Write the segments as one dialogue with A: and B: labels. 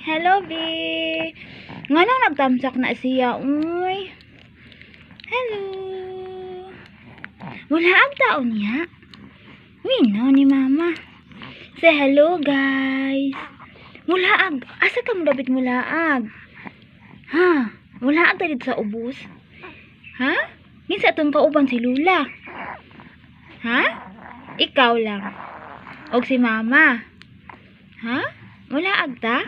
A: Hello, B. Nga nang nagtamsak na siya, uy. Hello. Wala ang tao niya. Uy, no, ni mama. Say hello, guys. Mulaag. Asa ka mo dapat mulaag? Ha? Mulaag tayo dito sa ubos? Ha? Minsan itong kauban si Lula. Ha? Ikaw lang. Og si mama. Ha? Mulaag ta?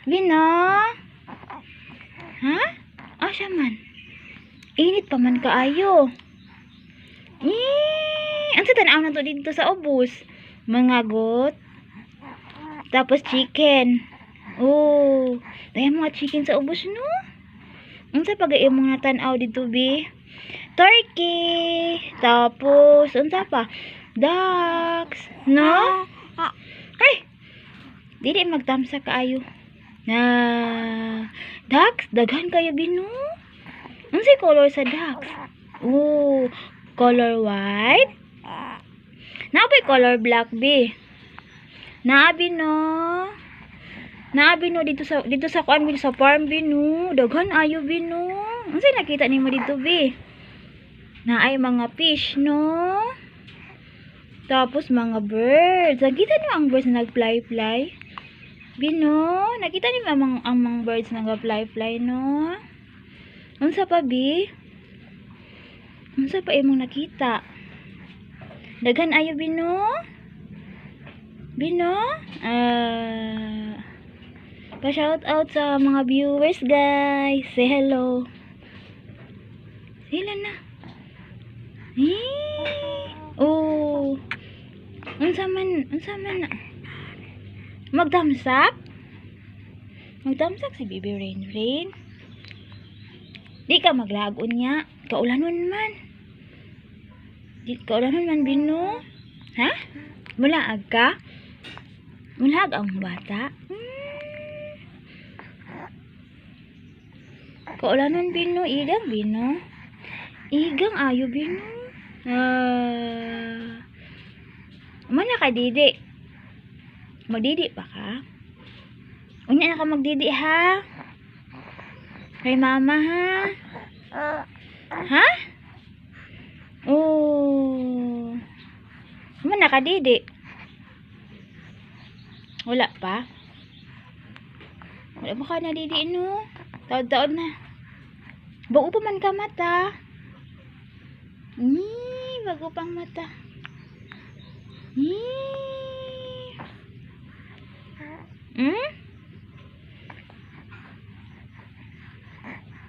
A: Bino? Ha? Asa man? Init pa man kaayo. Ang sa tanaw na to dito sa ubos? Mga got. Tapos chicken. Oh, dahil mga chicken sa ubos, no? Ang sa pag-iim mga tanaw dito, B? Turkey. Tapos, ang sa pa? Ducks. No? Ay! Dili magtamsa kaayo. Ducks? Daghan kayo, Bino? Ang sa color sa ducks? Oh, color white? Napay color black, B? Naabi no dito sa kuan sa farm, Bino. Daghan ayo, Bino. Unsa nakita nimo dito, B? Naay mga fish, no? Tapos mga birds. Nakita niyo ang birds na nag-fly-fly? Bino, nakita niyo ang mga birds na nag-fly-fly, no? Unsa pa, B? Unsa pa imong nakita? Daghan ayo, Bino? Bino? Pa-shout out sa mga viewers, guys. Say hello. Sila na. Oh. Unsa man na. Magdamsak si Baby Rain. Di ka maglagon niya. Kaulanon man. Bino. Ha? Mulaag ka? Mulaag ang bata? Kaulanon, Bino. Igang, Bino. Igang ayo, Bino. Mana ka, Didi? Magdidi pa ka? Unya na ka magdidi, ha? Kay mama, ha? Ha? Oh. Mana ka, Didi? Wala pa? Wala pa ka na, Didi, no? Taod-taod na. Bago pa man ka mata. Bago pang mata. Hmm?